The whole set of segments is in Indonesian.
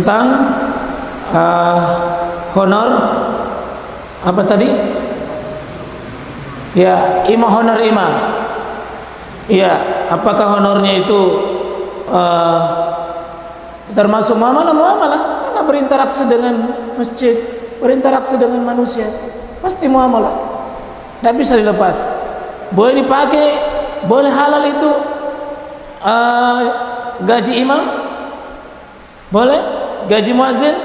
tentang honor apa tadi? Ya, honor imam. Ya, apakah honornya itu termasuk muamalah? Karena berinteraksi dengan masjid, berinteraksi dengan manusia, pasti muamalah. Tidak bisa dilepas. Boleh dipakai, boleh halal itu gaji imam, boleh gaji muazzin,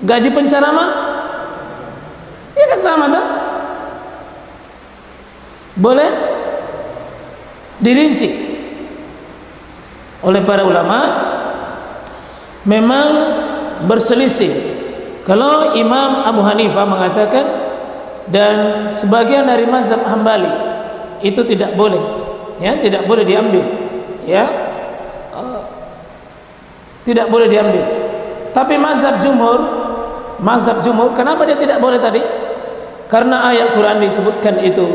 gaji penceramah, ya kan sama tuh. Boleh dirinci oleh para ulama. Memang berselisih. Kalau Imam Abu Hanifah mengatakan dan sebagian dari mazhab Hambali itu tidak boleh, ya, tidak boleh diambil, ya, tidak boleh diambil. Tapi mazhab jumhur, kenapa dia tidak boleh tadi? Karena ayat Quran disebutkan itu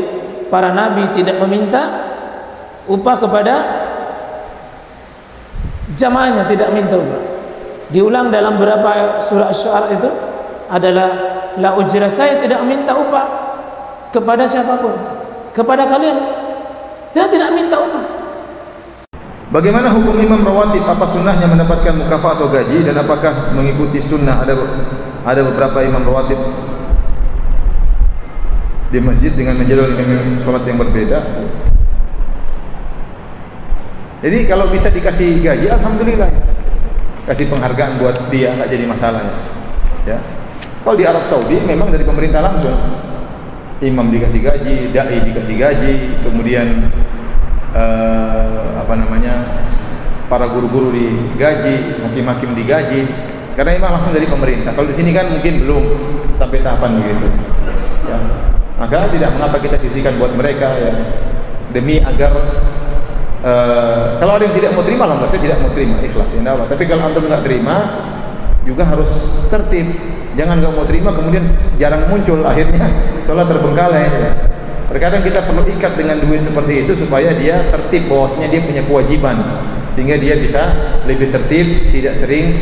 para nabi tidak meminta upah kepada jamaahnya, tidak minta upah. Diulang dalam beberapa surah Asy-Syu'ara itu adalah la ujra, saya tidak minta upah kepada siapapun, kepada kalian saya tidak minta upah. Bagaimana hukum imam rawatib? Apa sunnahnya mendapatkan mukafah atau gaji, dan apakah mengikuti sunnah? Ada beberapa imam rawatib di masjid dengan menjadwal imam sholat yang berbeda. Jadi kalau bisa dikasih gaji, alhamdulillah. Kasih penghargaan buat dia, nggak jadi masalah, ya. Kalau di Arab Saudi memang dari pemerintah langsung, imam dikasih gaji, dai dikasih gaji, kemudian para guru-guru digaji, hakim-hakim digaji, karena imam langsung dari pemerintah. Kalau di sini kan mungkin belum sampai tahapan begitu, ya. Maka tidak mengapa kita sisihkan buat mereka, ya, demi agar kalau ada yang tidak mau terima, alhamdulillah, saya tidak mau terima, ikhlas, ya. Tapi kalau antum nggak terima, juga harus tertib. Jangan nggak mau terima kemudian jarang muncul, akhirnya sholat terbengkalai, ya. Terkadang kita perlu ikat dengan duit seperti itu supaya dia tertib, bahwasanya dia punya kewajiban, sehingga dia bisa lebih tertib, tidak sering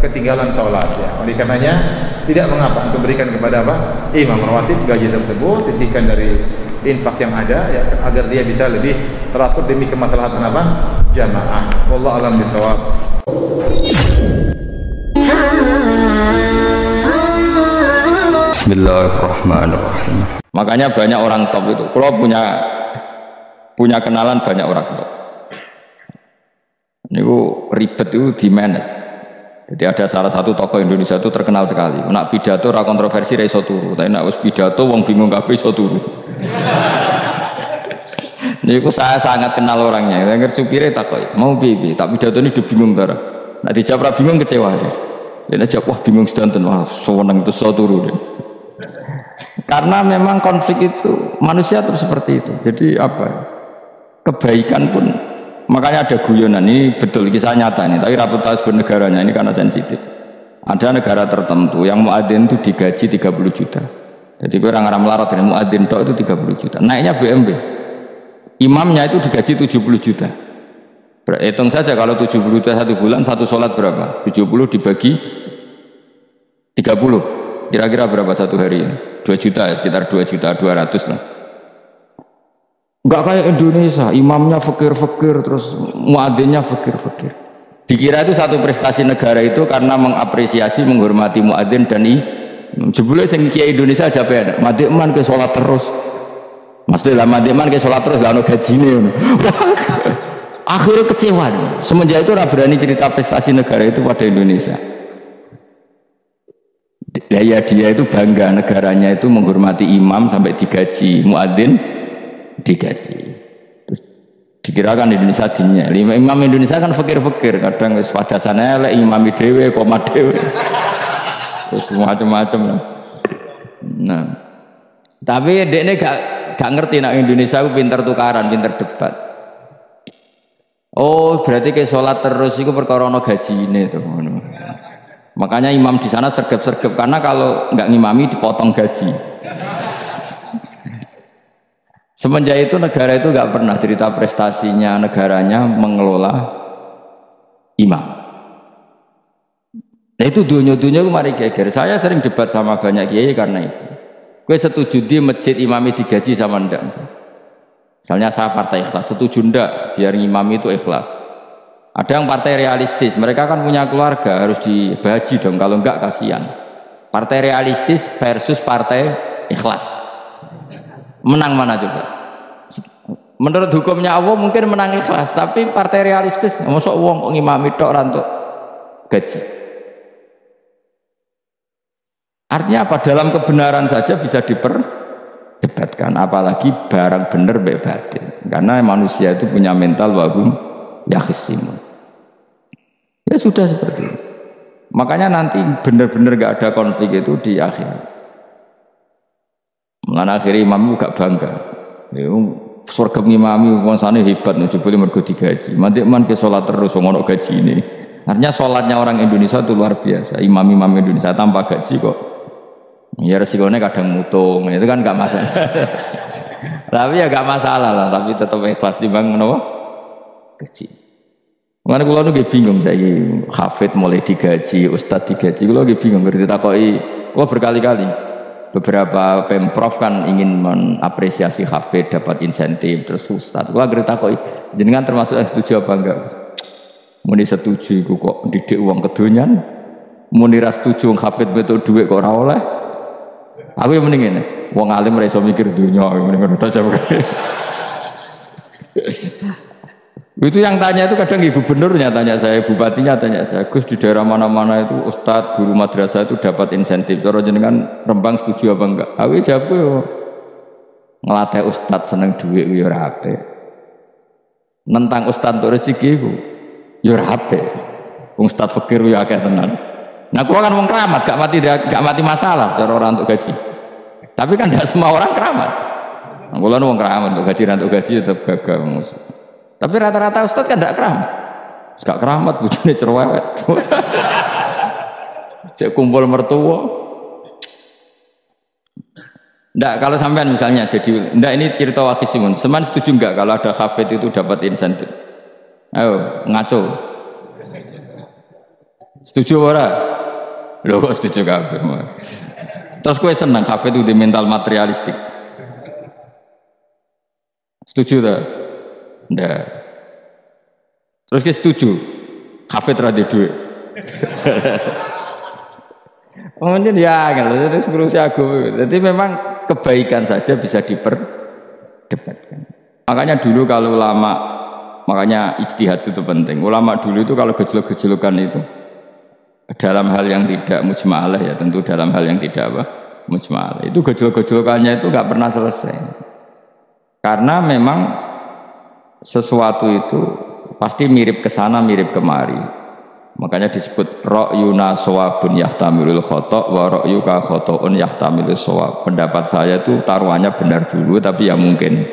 ketinggalan sholat, ya. Oleh karenanya tidak mengapa untuk berikan kepada imam rawatib gaji tersebut, sisihkan dari infak yang ada, ya, agar dia bisa lebih teratur demi kemaslahatan jamaah. Wallahu a'lam bishawab. Bismillahirrahmanirrahim. Makanya banyak orang top itu. Kalau punya kenalan banyak orang top. Ini ribet itu di manage. Jadi ada salah satu tokoh Indonesia itu terkenal sekali. Nak pidato ra kontroversi ra iso turu, tapi nak wis pidato wong bingung kabeh iso turu. Niku saya sangat kenal orangnya. Dengar supire takoki, "Mau piye? Tak pidato ini udah bingung ta." Nak dijawab ra bingung kecewa dia. Dia jawab, "Wah, bingung sedanten, wah, seneng terus iso turu." Karena memang konflik itu manusia terus seperti itu. Jadi kebaikan pun, makanya ada guyonan, ini betul kisah nyata ini, tapi reputasi bernegaranya ini karena sensitif. Ada negara tertentu yang muadzin itu digaji 30 juta. Jadi orang melarat dengan muadzin itu 30 juta. Naiknya BMW. Imamnya itu digaji 70 juta. Hitung saja kalau 70 juta satu bulan, satu sholat berapa? 70 dibagi 30. Kira-kira berapa satu hari ini? 2 juta ya, sekitar 2 juta 200 lah. Enggak kayak Indonesia, imamnya fakir-fakir, terus muadzinnya fakir-fakir. Dikira itu satu prestasi negara itu karena mengapresiasi, menghormati muadzin dan jebule sing kiai Indonesia aja beda. Madikman ke sholat terus. Maksudnya lah madikman ke sholat terus lah ono gajine. Akhirnya kecewa. Semenjak itu ora berani cerita prestasi negara itu pada Indonesia. Ya dia itu bangga negaranya itu menghormati imam sampai digaji, muadzin digaji. Terus dikirakan Indonesia dinnya. Imam Indonesia kan fakir-fakir, kadang wis padasane elek, imam dhewe koma dhewe. Terus macam-macam. Nah. Tapi dekne gak ngerti nek Indonesia ku pinter tukaran, pinter debat. Oh, berarti ke sholat terus itu perkara ono gajine to. Makanya imam di sana sergap-sergap, karena kalau nggak ngimami dipotong gaji. Semenjak itu negara itu nggak pernah cerita prestasinya negaranya mengelola imam. Nah itu dunia-dunia lu mari geger. Saya sering debat sama banyak kiai karena itu. Gue setuju di masjid imami digaji sama ndak? Misalnya saya partai ikhlas, setuju ndak biar imami itu ikhlas? Ada yang partai realistis, mereka kan punya keluarga harus dibaji dong, kalau enggak kasihan. Partai realistis versus partai ikhlas. Menang mana coba? Menurut hukumnya Allah mungkin menang ikhlas, tapi partai realistis, masuk uang ngimami tok rantuk gaji. Artinya apa? Dalam kebenaran saja bisa diperdebatkan, apalagi barang bener mbek batin. Karena manusia itu punya mental wahum yakhisimun. Ya sudah seperti itu. Makanya nanti benar-benar gak ada konflik itu di akhir. Mengenai akhirnya imam gak bangga. Surga imami wansane hebat nih, jebule mergo digaji. Mandik-man ke sholat terus ngono gaji ini. Artinya sholatnya orang Indonesia itu luar biasa. Imam-imam Indonesia tanpa gaji kok. Ya resikonya kadang mutung, itu kan gak masalah. Tapi ya gak masalah lah, tapi tetap ikhlas dibangun apa? Gaji. Mengenai kulo nu bingung saya, hafid mulai digaji, ustadz digaji, kulo bingung ngerti takoki. Kulo berkali-kali beberapa pemprov kan ingin mengapresiasi hafid dapat insentif terus ustadz. Kulo ngerti takoki, jenengan termasuk yang setuju apa enggak? Muni setuju, kok didik uang kedonyan. Muni ras setuju hafid betul duit kok ora oleh. Aku yang mending ini, wong alim ora iso mikir dunya, mending aja. Itu yang tanya itu kadang ibu gubernurnya tanya saya, bupatinya tanya saya, Gus di daerah mana-mana itu ustadz guru madrasah itu dapat insentif. Cara jenengan Rembang setuju apa enggak? Aku jawab yo ngelatih ustadz seneng duit yo ora apik. Nentang ustadz untuk rezeki ku yo ora apik. Wong ustadz fakir yo akeh tenan. Nah, aku kan wong keramat, gak mati masalah cara orang untuk gaji. Tapi kan tidak semua orang keramat. Nah, kalau wong keramat untuk gaji tetap gagal. Tapi rata-rata ustadz kan tidak keramat. Gak keramat, bujune cerewet. Cek kumpul mertua. Ndak, kalau sampean misalnya jadi, ndak ini cerita wakisimun. Seman setuju enggak kalau ada hafid itu dapat insentif? Ayo ngaco. Setuju ora? Loh kok setuju kabeh. Terus kowe seneng hafid itu di mental materialistik. Setuju tak? Ndak. Terus kowe setuju hafid ra di duit. Mungkin ya kan, terus ngurusi agama. Jadi memang kebaikan saja bisa diperdebatkan. Makanya dulu kalau ulama, makanya ijtihad itu penting. Ulama dulu itu kalau gejolak-gejolakan itu dalam hal yang tidak mujma'alah ya, tentu dalam hal yang tidak apa mujma'alah. Itu gejolak-gejolakannya itu nggak pernah selesai. Karena memang sesuatu itu pasti mirip ke sana, mirip kemari. Makanya disebut ra'yuna shawabun yahtamilul khata' wa ra'yuka khata'un yahtamilul shawab. Pendapat saya itu taruhannya benar dulu tapi ya mungkin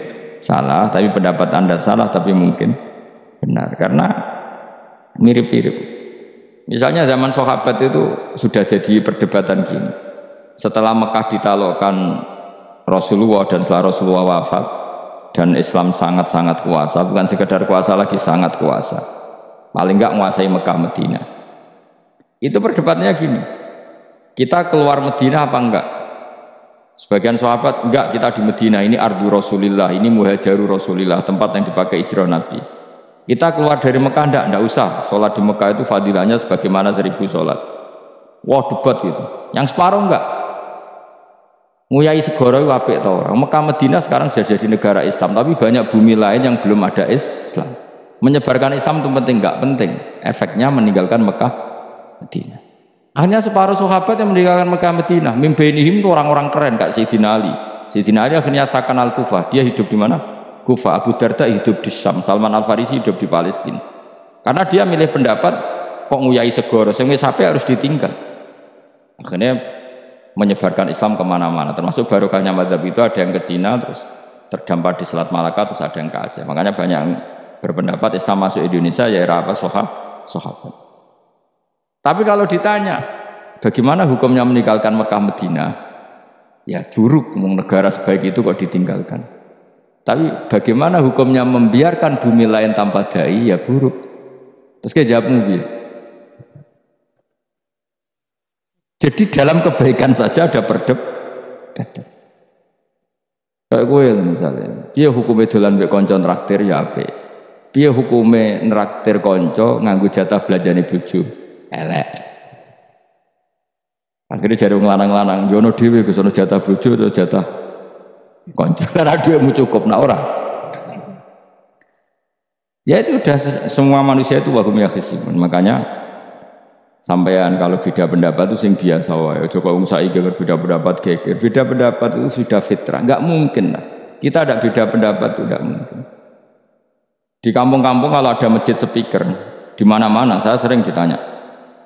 salah, tapi pendapat Anda salah tapi mungkin benar karena mirip-mirip. Misalnya zaman sahabat itu sudah jadi perdebatan gini. Setelah Mekah ditaklukkan Rasulullah dan setelah Rasulullah wafat dan Islam sangat-sangat kuasa, bukan sekedar kuasa lagi, sangat kuasa. Paling enggak menguasai Mekah Madinah. Itu perdebatannya gini. Kita keluar Madinah apa enggak? Sebagian sahabat enggak, kita di Madinah, ini ardu Rasulillah, ini muhajaru Rasulillah, tempat yang dipakai hijrah Nabi. Kita keluar dari Mekah enggak usah. Sholat di Mekah itu fadilahnya sebagaimana 1000 sholat. Wah debat gitu. Yang separuh enggak. Nguyai segoro itu apik tau orang. Mekah Madinah sekarang sudah jadi negara Islam, tapi banyak bumi lain yang belum ada Islam. Menyebarkan Islam itu penting enggak? Penting. Efeknya meninggalkan Mekah Madinah. Akhirnya separuh sahabat yang meninggalkan Mekah Madinah. Mimbenihim itu orang-orang keren, Kak Sayyidina Ali. Sayyidina Ali akhirnya sakan al-Kufah. Dia hidup di mana? Kufah. Abu Darda hidup di Syam, Salman Al-Farisi hidup di Palestina. Karena dia milih pendapat kok nguyai segoro, sing wis sampai harus ditinggal. Akhirnya menyebarkan Islam kemana-mana, termasuk barokahnya mazhab itu ada yang ke Cina, terus terdampar di Selat Malaka, terus ada yang ke Aceh. Makanya banyak yang berpendapat Islam masuk Indonesia ya era apa sahabat. Tapi kalau ditanya bagaimana hukumnya meninggalkan Mekah Madinah, ya buruk, negara sebaik itu kok ditinggalkan. Tapi bagaimana hukumnya membiarkan bumi lain tanpa dai, ya buruk. Terus kayak jawab mobil. Jadi dalam kebaikan saja ada perdebatan. Kayak gue misalnya, dia hukumnya dolan mbek kanca traktir ya apik. Dia hukumnya nraktir kanca nganggo jatah belanjane bojo, elek. Akhirnya jare wong lanang-lanang, yo ono dhewe Gus ono jatah bojo atau jatah kanca. Karena duitmu cukup nak ora. Ya itu udah semua manusia itu wahum yakhisimun. Makanya sampean kalau beda pendapat itu sing biasa wae. Aja kok wong saiki berbeda pendapat geger. Beda pendapat itu sudah fitrah. Enggak mungkin lah. Kita ada beda pendapat itu enggak mungkin. Di kampung-kampung kalau ada masjid speaker di mana-mana saya sering ditanya.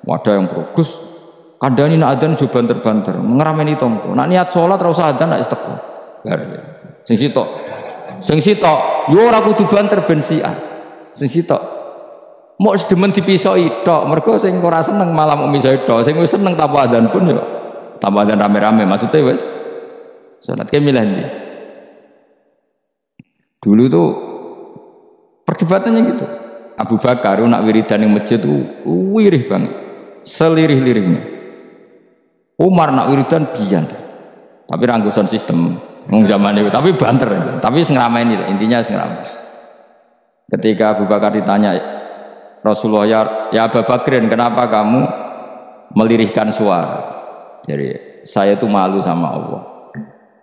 Wadah yang bagus. Kandani nak adzan jo banter-banter, ngerameni tongko. Nak niat salat ora usah adzan nak isteko. Sing sitok. Sing sitok, yo ora kudu banter ben siar. Sing sitok mau sedemen dipisoi tok mergo sing ora seneng malah mau misoi tok sing wis seneng tanpa adzan pun yo tanpa adzan rame-rame maksudnya wis salat ke milih ndi dulu tuh perdebatannya gitu Abu Bakar nak wiridan ning masjid tuh wirih banget selirih-lirihnya Umar nak wiridan biyen tapi ranggusan sistem wong zaman itu tapi banter aja tapi sing ngrameni intinya sing ngrameni. Ketika Abu Bakar ditanya Rasulullah ya Abu Bakrin kenapa kamu melirihkan suara? Jadi saya itu malu sama Allah.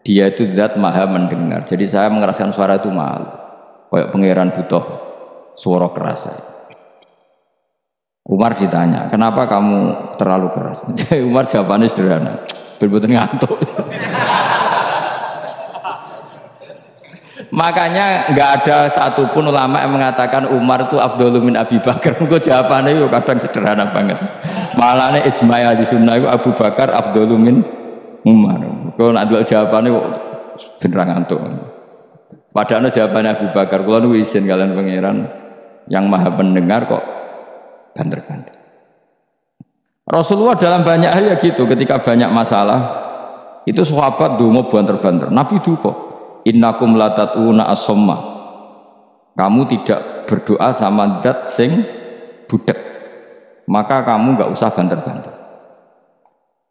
Dia itu zat maha mendengar. Jadi saya mengeraskan suara itu malu. Kayak pangeran butuh suara keras. Umar ditanya kenapa kamu terlalu keras? Umar jawabannya sederhana. Bener-bener ngantuk. Makanya nggak ada satupun ulama yang mengatakan Umar itu afdhalu min Abi Bakar. Kok jawabannya itu kadang sederhana banget. Malahnya ijma' ahli sunnah itu Abu Bakar afdhalu min Umar. Kok nak delok jawabannya kok beneran ngantuk. Padahal jawabannya Abu Bakar. Kalau nu izin kalian pangeran yang maha pendengar kok banter-banter. Rasulullah dalam banyak hal ya gitu. Ketika banyak masalah itu sahabat donga banter-banter. Nabi duka. Innakum latatuna as-somma. Kamu tidak berdoa sama zat sing budek. Maka kamu enggak usah banter-banter.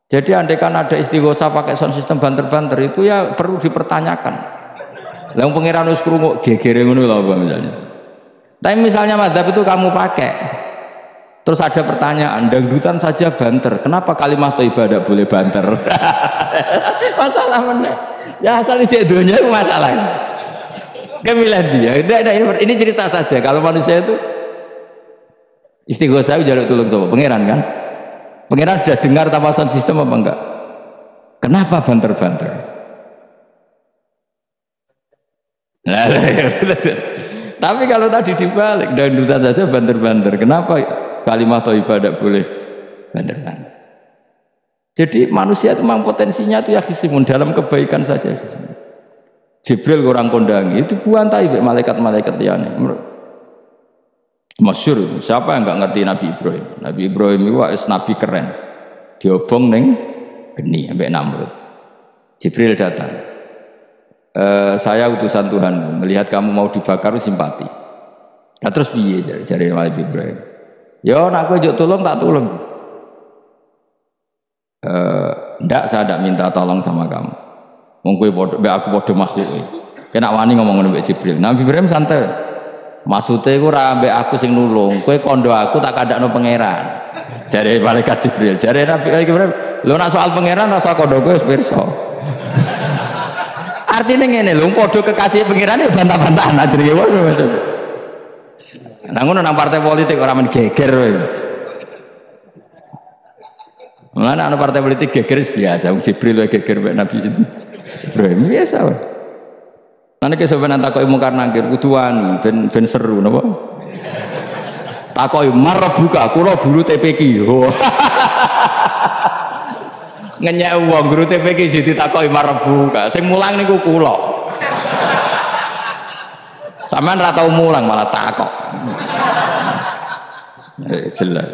Jadi andaikan ada istighosah pakai sound system banter-banter itu ya perlu dipertanyakan. Lah pangeran wis krungu gegere ngono lho apa misalnya. Tapi misalnya mazhab itu kamu pakai. Terus ada pertanyaan, dangdutan saja banter. Kenapa kalimat thayyibah tidak boleh banter? Masalah mana? Ya asal ijek dunia itu masalah. Kemilah dia. Ini cerita saja. Kalau manusia itu istighosah jaluk tulung sama pangeran kan? Pangeran sudah dengar tanpa sound system apa enggak? Kenapa banter-banter? Nah, tapi kalau tadi dibalik dangdutan saja banter-banter. Kenapa kalimat thayyibah tidak boleh banter-banter? Jadi manusia itu memang potensinya itu ya khisimun dalam kebaikan saja. Jibril orang kondangi itu buantai malaikat-malaikat liane. Masyhur itu. Siapa yang enggak ngerti Nabi Ibrahim? Nabi Ibrahim itu nabi keren. Diobong neng geni ambek Namrud. Jibril datang. Saya utusan Tuhan, melihat kamu mau dibakar simpati. Nah terus piye jare Nabi Ibrahim? Ya nak kowe njuk tolong tak tolong. Ndak saya tidak minta tolong sama kamu. Wong kowe aku padha makhluk. Kena wani ngomong ngono mbek Jibril. Nabi Ibrahim santai. Maksude iku ora mbek aku sing nulung. Kowe kondo aku tak kandakno pangeran. Jare malaikat Jibril. Jare Nabi Ibrahim, lho nak soal pangeran rasa kondo kowe wis pirsa. Artine ngene lho, padha kekasih pangeran ya bantah-bantahan jenenge wae. Nah ngono nang partai politik ora men geger kowe. Mana anak partai politik geger biasa, Jibril geger mbek Nabi Ibrahim biasa. Nanti kesopanan takoi mungkar nangkir kuduan ben seru napa? Takoi marbuka kula guru TPQ. Ngenyek wong guru TPQ jadi takoi marbuka. Sing mulang niku kula. Sampeyan ra tau mulang malah takok. Jelas.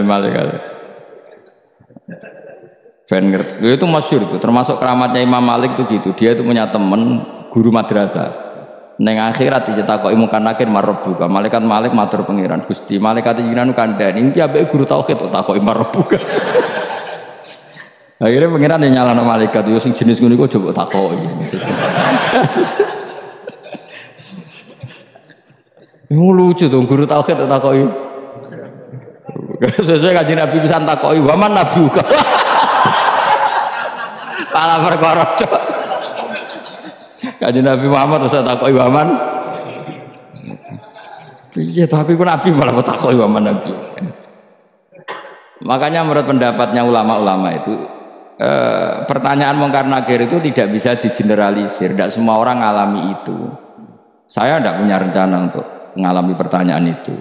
Malaikat. Itu masyhur itu, termasuk keramatnya Imam Malik itu gitu. Dia itu punya teman guru madrasah. Neng akhirat dicetakoki mungkar nakir marbuka. Malaikat Malik matur pangeran Gusti, malaikat jenengan kandhani iki ambek guru tauhid kok takoki marbuka. Akhirnya pengiran yang nyala malaikat yo sing jenis ngono iku coba takoki. Lucu dong guru tauhid takoki. Sesuai Kanjeng Nabi pisan takoki, "Waman nabi uga." Pala perkara tok. Kanjeng Nabi Muhammad terus takoki waman. Iya, tapi ku nabi malah takoki waman nabi. Makanya menurut pendapatnya ulama-ulama itu pertanyaan mungkar nakir itu tidak bisa digeneralisir. Tidak semua orang ngalami itu. Saya tidak punya rencana untuk mengalami pertanyaan itu.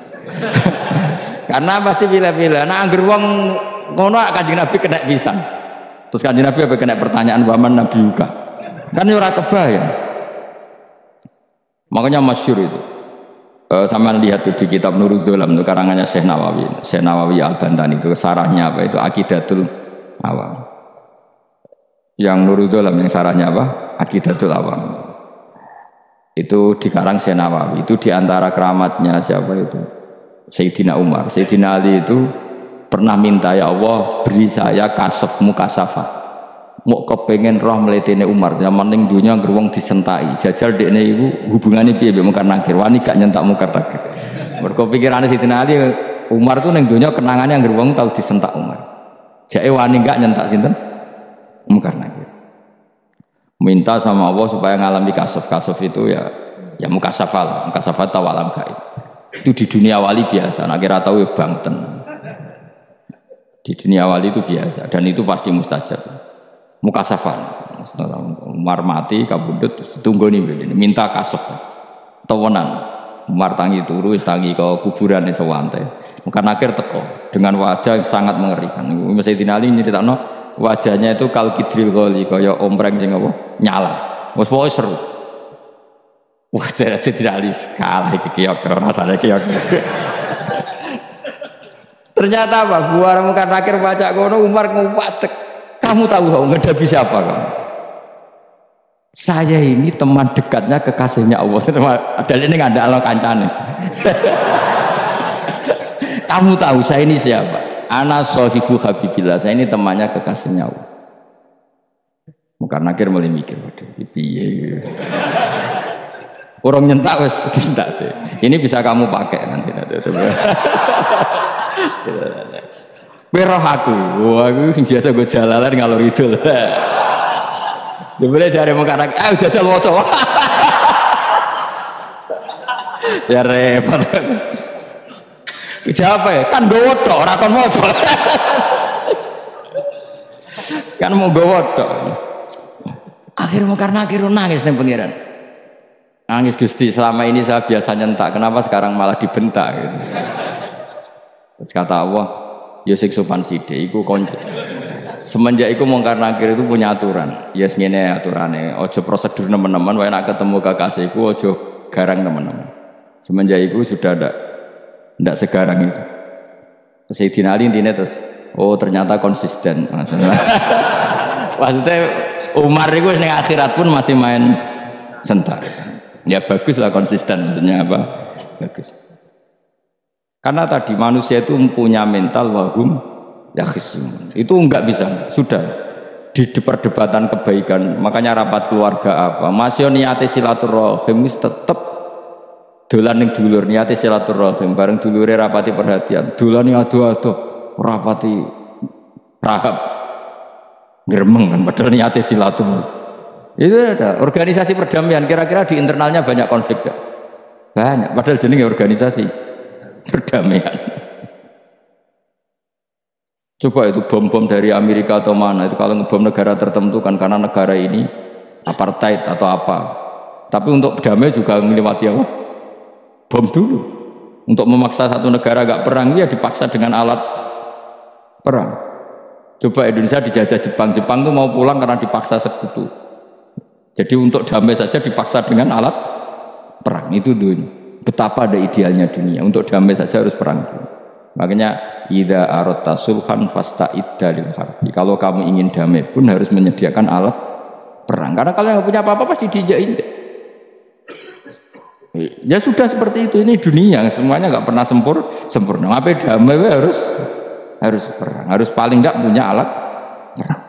Karena pasti pilih-pilih. Nah, angger wong ngono Kanjeng Nabi kena pisan. Terus Kanjeng Nabi apa kena pertanyaan waman nabi juga. Kan ora kebayang. Makanya masyhur itu. Sama lihat itu di kitab Nurul Dzolam itu karangannya Syekh Nawawi Al-Bantani itu sarahnya apa itu Aqidatul Awam. Yang Nurul Dzolam yang sarahnya apa? Aqidatul Awam. Itu dikarang Syekh Nawawi. Itu diantara keramatnya siapa itu? Sayyidina Umar. Sayyidina Ali itu pernah minta, ya Allah beri saya kasab mukasafah. Mau kepengen roh meletene Umar zaman ning dunya gerwong disentai jajal dekne iku hubungane piye mbek mungkar nakir wani gak nyentak mungkar nakir mergo pikirane Sayyidina Ali Umar tuh ning dunya kenangane anggere wong tau disentak Umar jake wani gak nyentak sinten mungkar nakir minta sama Allah supaya ngalami kasaf itu ya mukasafah tahu alam gaib itu di dunia wali biasa nak kira tahu ya bangten di dunia wali itu biasa dan itu pasti mustajab mukasafan Umar mati kabudut tunggu nih minta kasaf tawanan Umar tangi turu tangi ke kuburan di sewante mungkin akhir teko dengan wajah yang sangat mengerikan Sayyidina Ali nyeritakno wajahnya itu kal kidril ghali kaya ompreng sing apa nyala wis pokoke seru wah Sayyidina Ali kalah iki kiok rasane kiok ternyata apa buar mungkin akhir baca kono Umar ngupatek. Kamu tahu menghadapi siapa kamu? Saya ini teman dekatnya kekasihnya Allah. Ada ini nggak ada Allah kancane. Kamu tahu saya ini siapa? Ana sohibu habibillah. Saya ini temannya kekasihnya Allah. Karena akhir mulai mikir, waduh, piye. Orang nyentak wes disentak sih. Ini bisa kamu pakai nanti. Peroh aku, wah aku sing biasa gue jalalan ngalor idul. Sebenarnya cari muka anak, ayo jajal moco. Ya repot. Siapa ya? Kan gue wotok, rakon moco. Kan mau gue wotok. Akhirnya karena akhirnya nangis nih pengiran. Nangis Gusti, selama ini saya biasa nyentak, kenapa sekarang malah dibentak? Gitu. Terus kata Allah. Ya sing sopan sithik iku konco. Semenjak iku mungkar nakir itu punya aturan. Ya ngene aturane, aja prosedur nemen-nemen wae nek ketemu kekasihku aja garang nemen-nemen. Semenjak iku sudah ndak segarang itu. Sayyidina Ali intine terus oh ternyata konsisten. Maksudnya Umar itu ning akhirat pun masih main sentak. Ya bagus lah konsisten maksudnya apa? Bagus. Karena tadi manusia itu punya mental wahum yakhisimun. Itu enggak bisa, sudah di perdebatan kebaikan. Makanya rapat keluarga apa? Masih niate silaturahim tetap dolan ning dulur niate silaturahim bareng dulure rapati perhatian. Dolan ning ado-ado rapati rahab gremeng kan padahal niate silaturahim. Itu ada organisasi perdamaian kira-kira di internalnya banyak konflik gak? Banyak, padahal jenenge organisasi perdamaian. Coba itu bom-bom dari Amerika atau mana itu kalau ngebom negara tertentu kan karena negara ini apartheid atau apa. Tapi untuk damai juga melewati apa? Bom dulu. Untuk memaksa satu negara gak perang ya dipaksa dengan alat perang. Coba Indonesia dijajah Jepang tuh mau pulang karena dipaksa sekutu. Jadi untuk damai saja dipaksa dengan alat perang itu dunia. Betapa ada idealnya dunia untuk damai saja harus perang. Makanya idza aratta sulhan fasta'idda lil harbi. Kalau kamu ingin damai pun harus menyediakan alat perang. Karena kalau nggak punya apa-apa pasti diinjak-injak. Ya sudah seperti itu, ini dunia semuanya nggak pernah sempurna. Apa damai harus perang, harus paling nggak punya alat perang.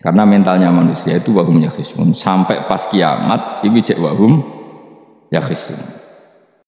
Karena mentalnya manusia itu wahum yakhisun. Sampai pas kiamat ini cek wahum yakhisun.